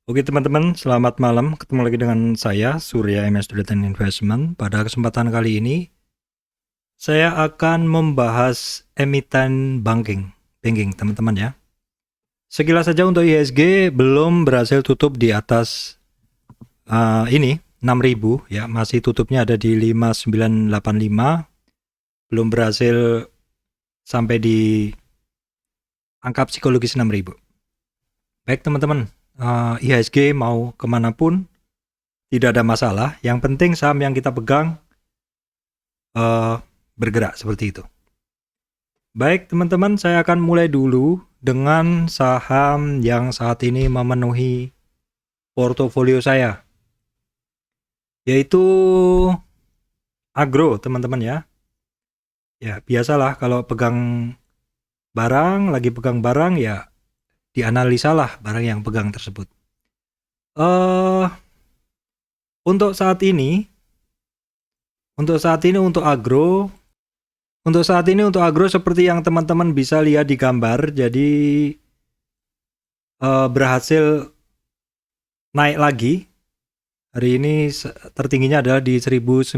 Oke teman-teman, selamat malam. Ketemu lagi dengan saya, Surya MS Student Investment. Pada kesempatan kali ini, saya akan membahas emiten banking teman-teman ya. Sekilas saja untuk IHSG belum berhasil tutup di atas ini 6.000 ya, masih tutupnya ada di 5985, belum berhasil sampai di angka psikologis 6.000. Baik teman-teman, IHSG mau kemanapun tidak ada masalah. Yang penting saham yang kita pegang bergerak seperti itu. Baik teman-teman, saya akan mulai dulu dengan saham yang saat ini memenuhi portofolio saya, yaitu agro teman-teman ya. Ya biasalah kalau lagi pegang barang ya dianalisalah barang yang pegang tersebut. Untuk saat ini untuk agro seperti yang teman-teman bisa lihat di gambar, jadi berhasil naik lagi. Hari ini tertingginya adalah di 1990,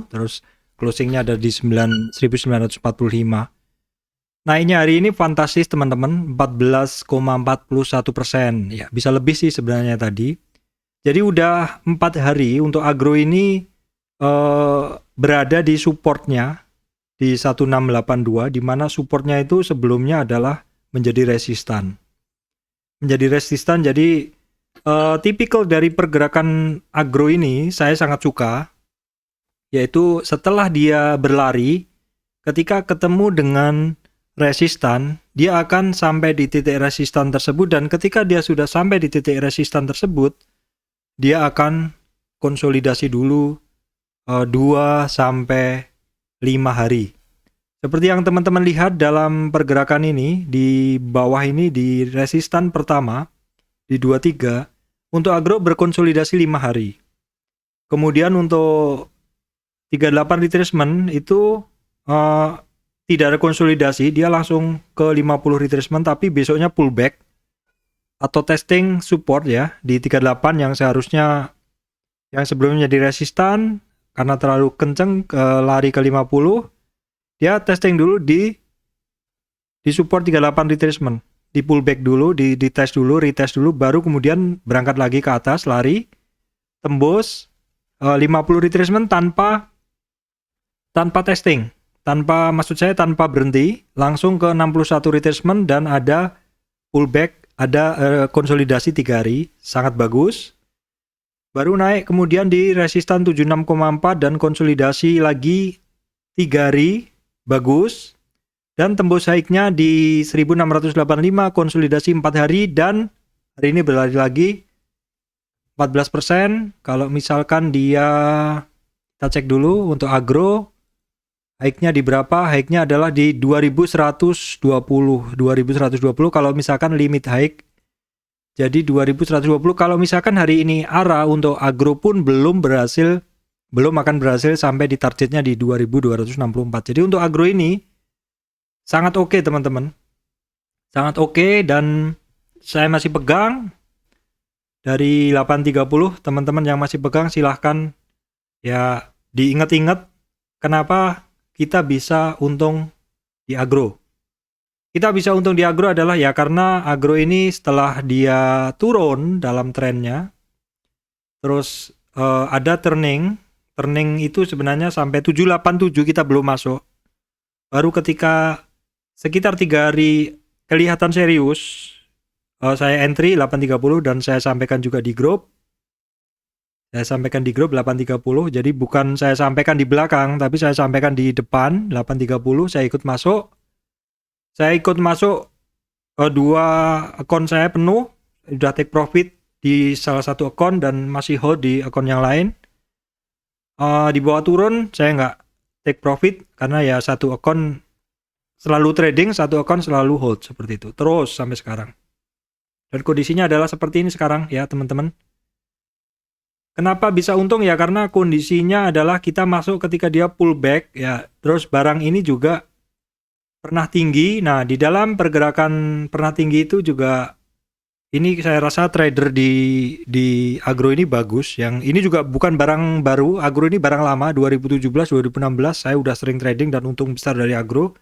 terus closingnya ada di 1945. Naiknya hari ini fantastis teman-teman, 14,41%. Ya, bisa lebih sih sebenarnya tadi. Jadi udah 4 hari untuk agro ini berada di supportnya di 1682, di mana supportnya itu sebelumnya adalah menjadi resistan. Jadi tipikal dari pergerakan agro ini saya sangat suka, yaitu setelah dia berlari, ketika ketemu dengan resistan, dia akan sampai di titik resistan tersebut, dan ketika dia sudah sampai di titik resistan tersebut, dia akan konsolidasi dulu 2 sampai 5 hari. Seperti yang teman-teman lihat dalam pergerakan ini, di bawah ini di resistan pertama di 23, untuk agro berkonsolidasi 5 hari. Kemudian untuk 38 retracement itu tidak ada konsolidasi, dia langsung ke 50 retracement, tapi besoknya pullback atau testing support ya di 38 yang seharusnya yang sebelumnya di resistan karena terlalu kenceng lari ke 50, dia testing dulu di support 38 retracement, di pullback dulu, di test dulu, retest dulu, baru kemudian berangkat lagi ke atas, lari, tembus 50 retracement tanpa testing, maksud saya tanpa berhenti, langsung ke 61 retracement dan ada pullback, ada konsolidasi 3 hari, sangat bagus. Baru naik kemudian di resistan 76,4 dan konsolidasi lagi 3 hari, bagus. Dan tembus high-nya di 1685, konsolidasi 4 hari, dan hari ini berlari lagi 14%. Kalau misalkan kita cek dulu untuk agro, high-nya di berapa? High-nya adalah di 2120 kalau misalkan limit high. Jadi 2120, kalau misalkan hari ini ARA untuk agro pun belum akan berhasil sampai di targetnya di 2264. Jadi untuk agro ini sangat oke teman-teman, sangat oke, dan saya masih pegang dari 830. Teman-teman yang masih pegang silahkan ya diingat-ingat kenapa kita bisa untung di agro. Kita bisa untung di agro adalah ya karena agro ini setelah dia turun dalam trennya, terus ada turning itu sebenarnya sampai 787 kita belum masuk. Baru ketika sekitar 3 hari kelihatan serius, saya entry 830 dan saya sampaikan juga di grup. Saya sampaikan di grup 830, jadi bukan saya sampaikan di belakang, tapi saya sampaikan di depan 830, saya ikut masuk. Dua akun saya penuh, sudah take profit di salah satu akun dan masih hold di akun yang lain. Di bawah turun saya nggak take profit karena ya satu akun selalu trading, satu akun selalu hold, seperti itu terus sampai sekarang. Dan kondisinya adalah seperti ini sekarang ya teman-teman. Kenapa bisa untung ya? Karena kondisinya adalah kita masuk ketika dia pullback ya, terus barang ini juga pernah tinggi. Nah, di dalam pergerakan pernah tinggi itu juga Ini saya rasa trader di agro ini bagus. Yang ini juga bukan barang baru, agro ini barang lama 2017, 2016 saya udah sering trading dan untung besar dari agro.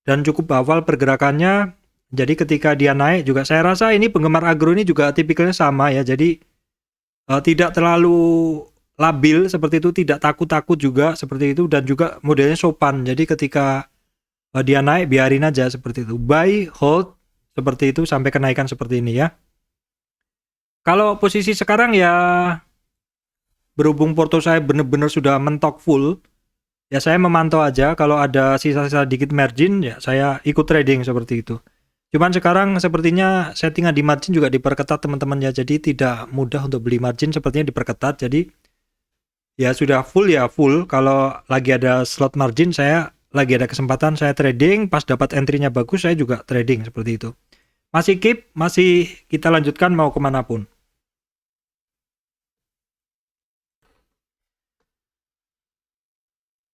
Dan cukup hafal pergerakannya. Jadi ketika dia naik juga saya rasa ini penggemar agro ini juga tipikalnya sama ya. Jadi tidak terlalu labil seperti itu, tidak takut-takut juga seperti itu, dan juga modelnya sopan. Jadi ketika dia naik biarin aja seperti itu. Buy, hold seperti itu sampai kenaikan seperti ini ya. Kalau posisi sekarang ya berhubung porto saya benar-benar sudah mentok full, ya saya memantau aja. Kalau ada sisa-sisa dikit margin ya saya ikut trading seperti itu. Cuman sekarang sepertinya settingan di margin juga diperketat teman-teman ya. Jadi tidak mudah untuk beli margin, sepertinya diperketat. Jadi ya sudah full ya full. Kalau lagi ada slot margin saya lagi ada kesempatan saya trading, pas dapat entry-nya bagus saya juga trading seperti itu. Masih keep, masih kita lanjutkan mau kemanapun.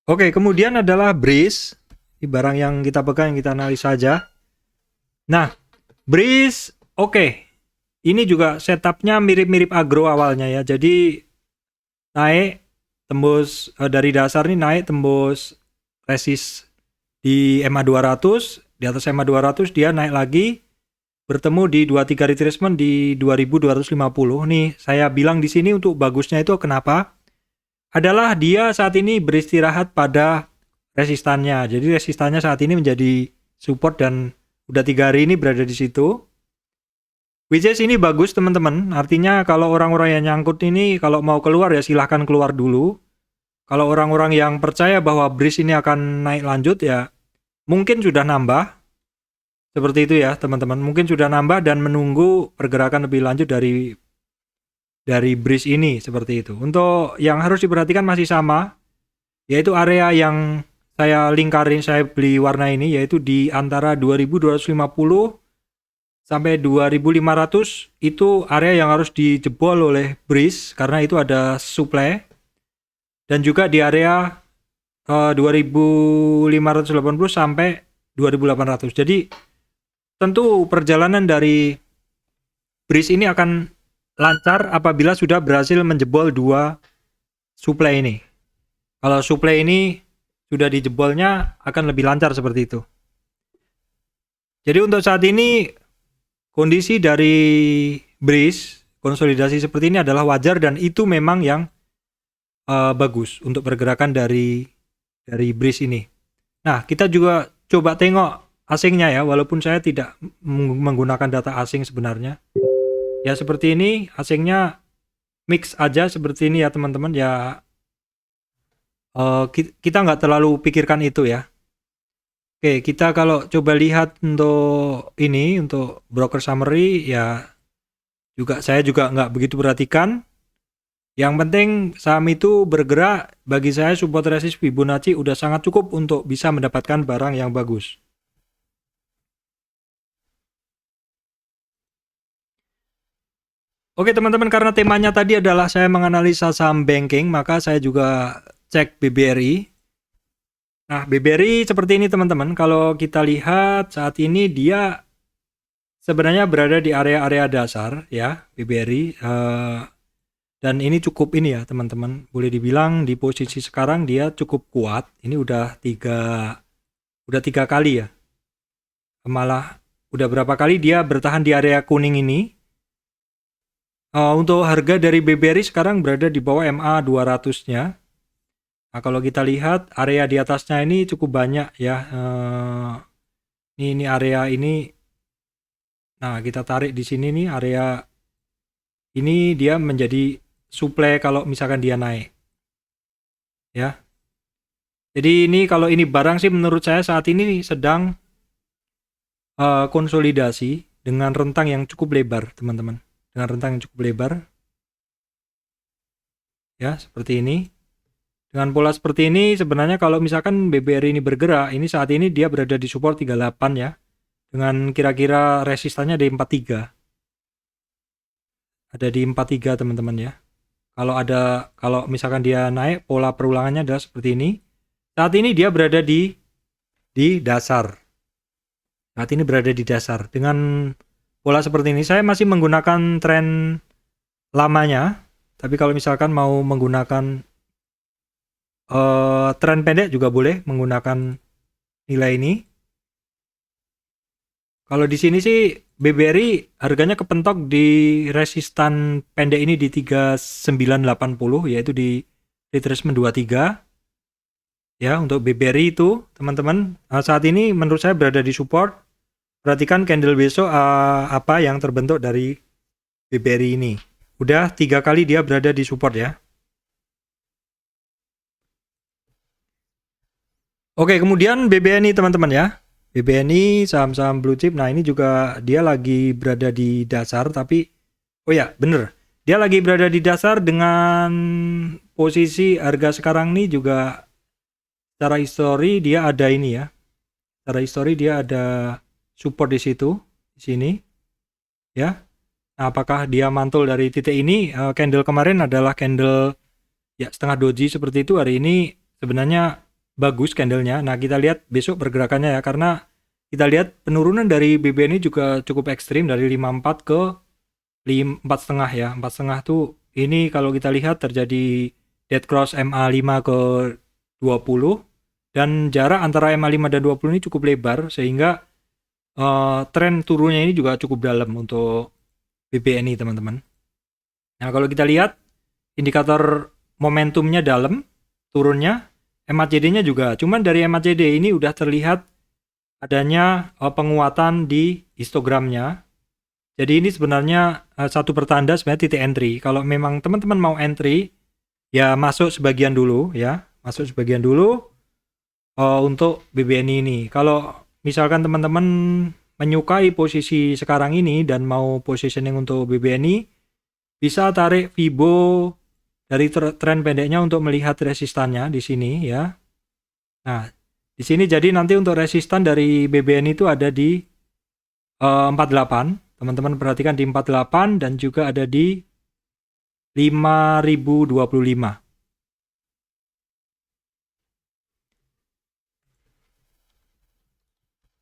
Oke, kemudian adalah Breeze. Ini barang yang kita pegang, yang kita analisa saja. Nah, Breeze, oke. Ini juga setupnya mirip-mirip agro awalnya ya. Jadi naik, tembus dari dasar nih naik, tembus resist di MA 200, di atas MA 200 dia naik lagi, bertemu di 23 retracement di 2250. Nih, saya bilang di sini untuk bagusnya itu kenapa? Adalah dia saat ini beristirahat pada resistannya. Jadi resistannya saat ini menjadi support dan udah 3 hari ini berada di situ. Which is ini bagus teman-teman. Artinya kalau orang-orang yang nyangkut ini kalau mau keluar ya silahkan keluar dulu. Kalau orang-orang yang percaya bahwa Breeze ini akan naik lanjut ya mungkin sudah nambah. Seperti itu ya teman-teman. Mungkin sudah nambah dan menunggu pergerakan lebih lanjut dari Breeze ini seperti itu. Untuk yang harus diperhatikan masih sama, yaitu area yang saya lingkarin, saya beli warna ini, yaitu di antara 2250 sampai 2500 itu area yang harus dijebol oleh Breeze karena itu ada supply, dan juga di area 2580 sampai 2800. Jadi tentu perjalanan dari Breeze ini akan lancar apabila sudah berhasil menjebol dua supply ini. Kalau supply ini sudah dijebolnya akan lebih lancar seperti itu. Jadi untuk saat ini kondisi dari Breeze konsolidasi seperti ini adalah wajar dan itu memang yang bagus untuk pergerakan dari Breeze ini. Nah, kita juga coba tengok asingnya ya, walaupun saya tidak menggunakan data asing sebenarnya. Ya seperti ini, asingnya mix aja seperti ini ya teman-teman ya. Kita nggak terlalu pikirkan itu ya. Oke, kita kalau coba lihat untuk ini, untuk broker summary ya saya juga nggak begitu perhatikan. Yang penting saham itu bergerak, bagi saya support resist Fibonacci udah sangat cukup untuk bisa mendapatkan barang yang bagus. Oke teman-teman, karena temanya tadi adalah saya menganalisa saham banking, maka saya juga cek BBRI. Nah, BBRI seperti ini teman-teman. Kalau kita lihat saat ini dia sebenarnya berada di area-area dasar ya, BBRI. Dan ini cukup ini ya teman-teman. Boleh dibilang di posisi sekarang dia cukup kuat. Ini udah tiga kali ya. Malah udah berapa kali dia bertahan di area kuning ini. Untuk harga dari BBRI sekarang berada di bawah MA 200-nya. Nah, kalau kita lihat area di atasnya ini cukup banyak ya. Ini area ini. Nah, kita tarik di sini nih area ini dia menjadi supply kalau misalkan dia naik. Ya. Jadi ini kalau ini barang sih menurut saya saat ini sedang konsolidasi dengan rentang yang cukup lebar, teman-teman. Dengan rentang yang cukup lebar. Ya, seperti ini. Dengan pola seperti ini sebenarnya kalau misalkan BBRI ini bergerak, ini saat ini dia berada di support 38 ya. Dengan kira-kira resistannya di 43. Ada di 43 teman-teman ya. Kalau misalkan dia naik, pola perulangannya adalah seperti ini. Saat ini dia berada di dasar. Saat ini berada di dasar dengan pola seperti ini. Saya masih menggunakan tren lamanya, tapi kalau misalkan mau menggunakan tren pendek juga boleh menggunakan nilai ini. Kalau di sini sih BBRI harganya kepentok di resistan pendek ini di 3980, yaitu di retracement 23. Ya, untuk BBRI itu teman-teman saat ini menurut saya berada di support. Perhatikan candle besok apa yang terbentuk dari BBRI ini. Udah 3 kali dia berada di support ya. Oke, kemudian BBNI teman-teman ya. BBNI saham-saham blue chip. Nah, ini juga dia lagi berada di dasar, tapi oh ya, bener. Dia lagi berada di dasar dengan posisi harga sekarang nih juga secara histori dia ada ini ya. Secara histori dia ada support di situ, di sini. Ya. Nah, apakah dia mantul dari titik ini? Candle kemarin adalah candle ya setengah doji seperti itu. Hari ini sebenarnya bagus candlenya. Nah, kita lihat besok pergerakannya ya, karena kita lihat penurunan dari BBNI juga cukup ekstrim dari 54 ke 4,5 ya. 4,5 tuh ini kalau kita lihat terjadi dead cross MA5 ke 20 dan jarak antara MA5 dan 20 ini cukup lebar sehingga tren turunnya ini juga cukup dalam untuk BBNI teman-teman. Nah, kalau kita lihat indikator momentumnya dalam turunnya, MACD-nya juga. Cuman dari MACD ini udah terlihat adanya penguatan di histogramnya. Jadi ini sebenarnya satu pertanda sebenarnya titik entry. Kalau memang teman-teman mau entry, ya masuk sebagian dulu ya. Masuk sebagian dulu untuk BBNI ini. Kalau misalkan teman-teman menyukai posisi sekarang ini dan mau positioning untuk BBNI, bisa tarik Fibo dari tren pendeknya untuk melihat resistannya di sini ya. Nah, di sini jadi nanti untuk resistan dari BBN itu ada di 48. Teman-teman perhatikan di 48 dan juga ada di 5025.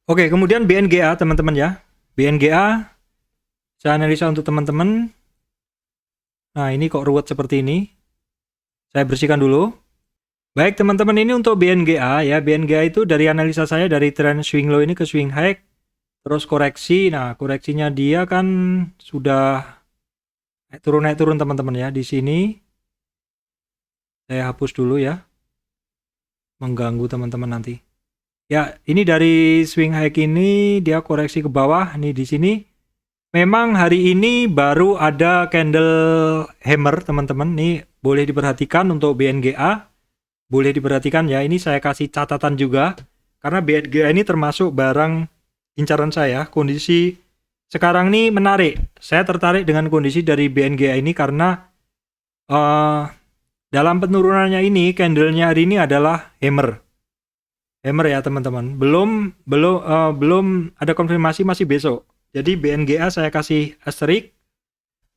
Oke, kemudian BNGA teman-teman ya. BNGA saya analisa untuk teman-teman. Nah, ini kok ruwet seperti ini. Saya bersihkan dulu. Baik teman-teman, ini untuk BNGA ya. BNGA itu dari analisa saya dari tren swing low ini ke swing high terus koreksi. Nah, koreksinya dia kan sudah naik turun teman-teman ya. Di sini saya hapus dulu ya. Mengganggu teman-teman nanti. Ya, ini dari swing high ini dia koreksi ke bawah. Nih di sini memang hari ini baru ada candle hammer teman-teman. Nih boleh diperhatikan untuk BNGA. Boleh diperhatikan ya, ini saya kasih catatan juga karena BNGA ini termasuk barang incaran saya. Kondisi sekarang ini menarik. Saya tertarik dengan kondisi dari BNGA ini karena dalam penurunannya ini candlenya hari ini adalah hammer ya teman-teman. Belum ada konfirmasi, masih besok. Jadi BNGA saya kasih asterisk.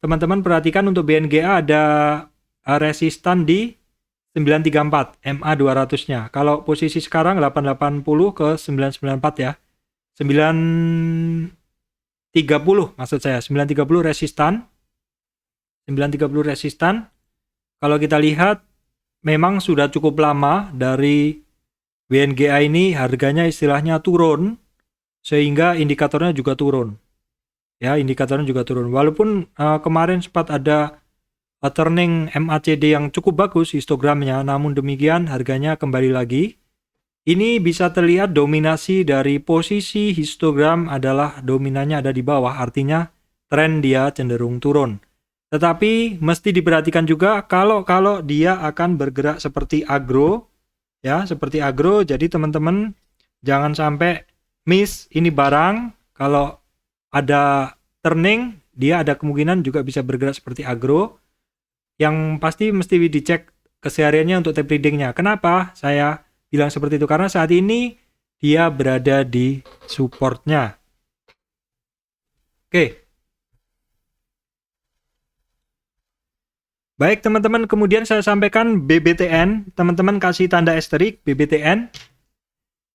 Teman-teman perhatikan untuk BNGA ada resistan di 934 MA 200-nya. Kalau posisi sekarang 880 ke 994 ya. 930 maksud saya. 930 resistan. 930 resistan. Kalau kita lihat memang sudah cukup lama dari BNGA ini harganya istilahnya turun sehingga indikatornya juga turun. Ya, indikatornya juga turun. Walaupun kemarin sempat ada turning MACD yang cukup bagus histogramnya, namun demikian harganya kembali lagi. Ini bisa terlihat dominasi dari posisi histogram adalah dominannya ada di bawah, artinya tren dia cenderung turun. Tetapi mesti diperhatikan juga kalau dia akan bergerak seperti agro, ya seperti agro. Jadi teman-teman jangan sampai miss ini barang. Kalau ada turning, dia ada kemungkinan juga bisa bergerak seperti agro. Yang pasti mesti dicek kesehariannya untuk tape readingnya. Kenapa saya bilang seperti itu? Karena saat ini dia berada di supportnya. Oke. Baik teman-teman, kemudian saya sampaikan BBTN. Teman-teman kasih tanda asterisk BBTN.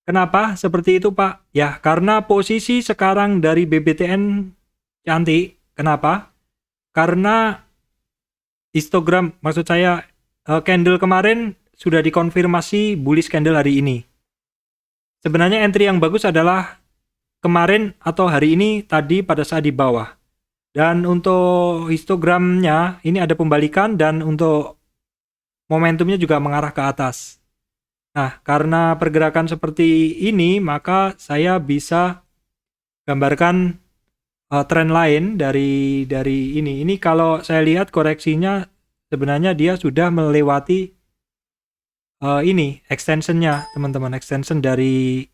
Kenapa seperti itu Pak? Ya karena posisi sekarang dari BBTN cantik. Kenapa? Karena histogram, maksud saya candle kemarin sudah dikonfirmasi bullish candle hari ini. Sebenarnya entry yang bagus adalah kemarin atau hari ini tadi pada saat di bawah. Dan untuk histogramnya ini ada pembalikan dan untuk momentumnya juga mengarah ke atas. Nah, karena pergerakan seperti ini, maka saya bisa gambarkan tren lain dari ini. Ini kalau saya lihat koreksinya sebenarnya dia sudah melewati ini extensionnya, teman-teman. Extension dari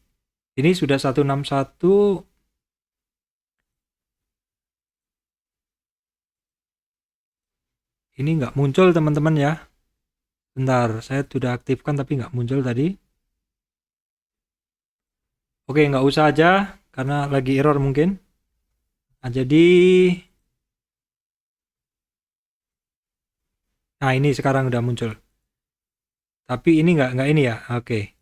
ini sudah 161. Ini nggak muncul, teman-teman ya. Bentar, saya sudah aktifkan tapi nggak muncul tadi. Oke, nggak usah aja karena lagi error mungkin. Nah, jadi nah ini sekarang udah muncul. Tapi ini nggak ini ya. Oke.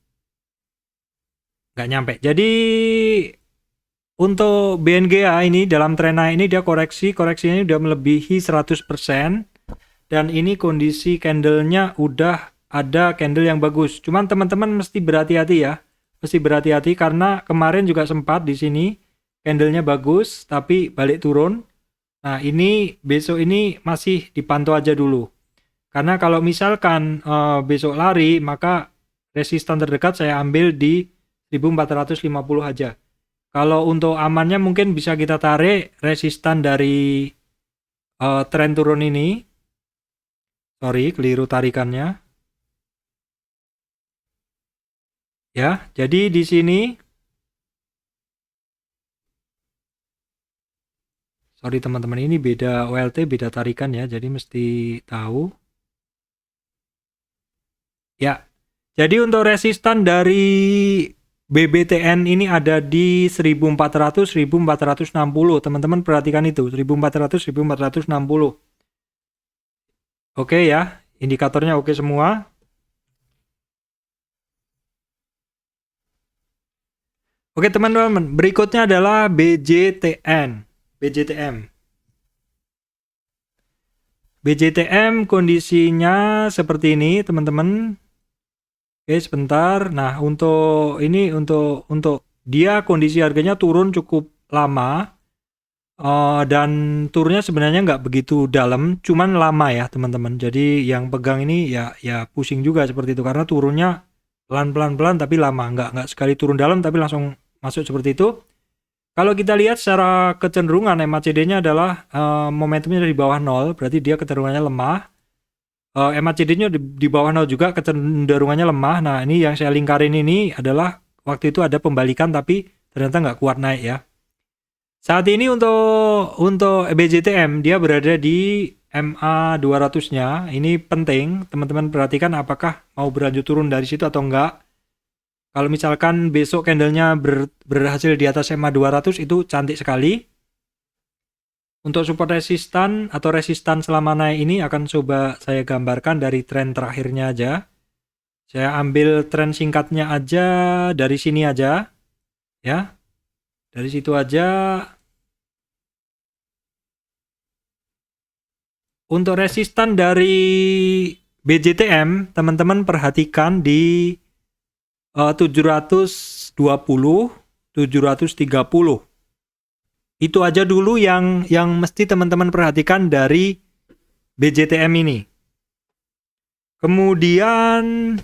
Nggak nyampe. Jadi untuk BNGA ini dalam tren naik ini dia koreksinya udah melebihi 100%. Dan ini kondisi candlenya udah ada candle yang bagus. Cuman teman-teman mesti berhati-hati ya. Mesti berhati-hati karena kemarin juga sempat di sini candlenya bagus tapi balik turun. Nah, ini besok ini masih dipantau aja dulu. Karena kalau misalkan besok lari, maka resistan terdekat saya ambil di 1450 aja. Kalau untuk amannya mungkin bisa kita tarik resistan dari tren turun ini. Sorry, keliru tarikannya. Ya, jadi di sini sorry teman-teman, ini beda OLT, beda tarikan ya, jadi mesti tahu. Ya, jadi untuk resistan dari BBTN ini ada di 1400-1460. Teman-teman perhatikan itu, 1400-1460. Oke ya, indikatornya oke semua. Oke teman-teman, berikutnya adalah BJTN. BJTM. BJTM kondisinya seperti ini, teman-teman. Oke, sebentar. Nah, untuk ini untuk dia kondisi harganya turun cukup lama. Dan turunnya sebenarnya nggak begitu dalam, cuman lama ya, teman-teman. Jadi yang pegang ini ya pusing juga seperti itu karena turunnya pelan-pelan tapi lama, nggak sekali turun dalam tapi langsung masuk seperti itu. Kalau kita lihat secara kecenderungan MACD-nya adalah momentumnya dari bawah 0, berarti dia kecenderungannya lemah. MACD-nya di bawah 0 juga kecenderungannya lemah. Nah, ini yang saya lingkarin ini adalah waktu itu ada pembalikan tapi ternyata nggak kuat naik ya. Saat ini untuk BJTM dia berada di MA 200-nya. Ini penting, teman-teman perhatikan apakah mau berlanjut turun dari situ atau enggak. Kalau misalkan besok candlenya berhasil di atas MA 200 itu cantik sekali. Untuk support resistan atau resistan selama naik ini akan coba saya gambarkan dari tren terakhirnya aja. Saya ambil tren singkatnya aja dari sini aja. Ya. Dari situ aja. Untuk resistan dari BJTM, teman-teman perhatikan di 720, 730. Itu aja dulu yang mesti teman-teman perhatikan dari BJTM ini. Kemudian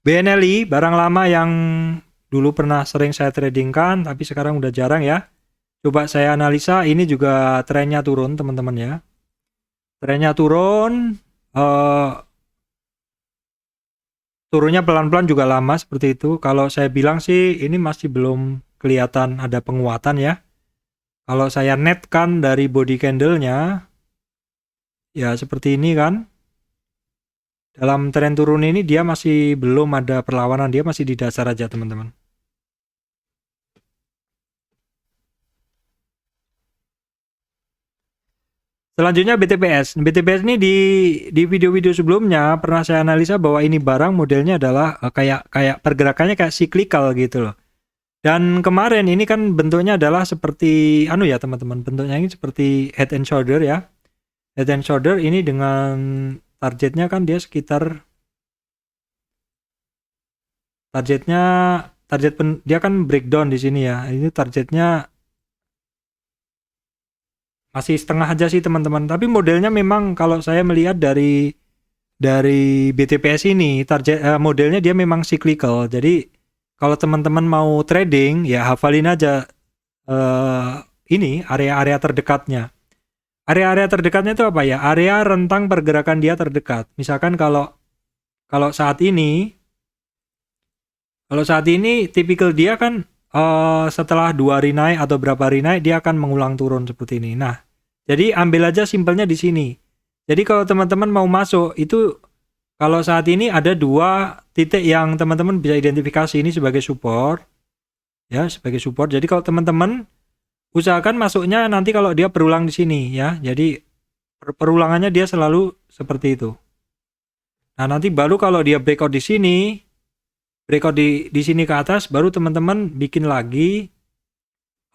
BNLI, barang lama yang dulu pernah sering saya tradingkan tapi sekarang udah jarang ya. Coba saya analisa, ini juga trennya turun teman-teman ya. Trennya turun, turunnya pelan-pelan juga lama seperti itu. Kalau saya bilang sih ini masih belum kelihatan ada penguatan ya. Kalau saya netkan dari body candle-nya, ya seperti ini kan. Dalam tren turun ini dia masih belum ada perlawanan, dia masih di dasar aja teman-teman. Selanjutnya BTPS. BTPS ini di video-video sebelumnya pernah saya analisa bahwa ini barang modelnya adalah kayak pergerakannya kayak cyclical gitu loh. Dan kemarin ini kan bentuknya adalah seperti ya teman-teman, bentuknya ini seperti head and shoulder ya. Head and shoulder ini dengan targetnya kan dia sekitar dia kan breakdown di sini ya. Ini targetnya masih setengah aja sih teman-teman. Tapi modelnya memang kalau saya melihat dari BTPS ini modelnya dia memang cyclical. Jadi kalau teman-teman mau trading ya hafalin aja ini area-area terdekatnya. Area-area terdekatnya itu apa ya? Area rentang pergerakan dia terdekat. Misalkan kalau saat ini tipikal dia kan setelah 2 hari naik atau berapa hari naik dia akan mengulang turun seperti ini. Nah, jadi ambil aja simpelnya di sini. Jadi kalau teman-teman mau masuk itu kalau saat ini ada 2 titik yang teman-teman bisa identifikasi ini sebagai support. Ya, sebagai support. Jadi kalau teman-teman usahakan masuknya nanti kalau dia berulang di sini ya. Jadi perulangannya dia selalu seperti itu. Nah, nanti baru kalau dia breakout di sini, breakout di sini ke atas, baru teman-teman bikin lagi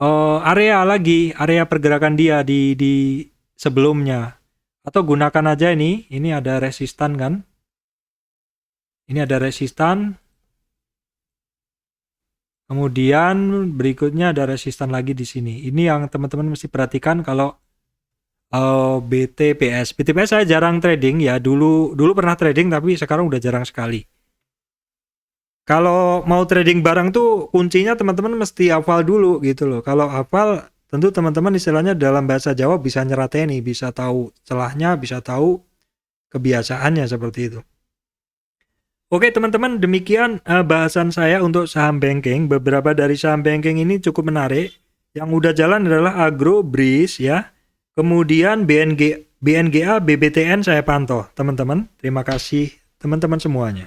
area pergerakan dia di sebelumnya. Atau gunakan aja ini ada resistan kan. Ini ada resistan. Kemudian berikutnya ada resistan lagi di sini. Ini yang teman-teman mesti perhatikan kalau BTPS. BTPS saya jarang trading ya. Dulu pernah trading tapi sekarang udah jarang sekali. Kalau mau trading barang tuh kuncinya teman-teman mesti hafal dulu gitu loh. Kalau hafal tentu teman-teman istilahnya dalam bahasa Jawa bisa nyerateni, bisa tahu celahnya, bisa tahu kebiasaannya seperti itu. Oke teman-teman, demikian bahasan saya untuk saham banking. Beberapa dari saham banking ini cukup menarik. Yang udah jalan adalah Agro, BRIS ya. Kemudian BNGA, BBTN saya pantau teman-teman. Terima kasih teman-teman semuanya.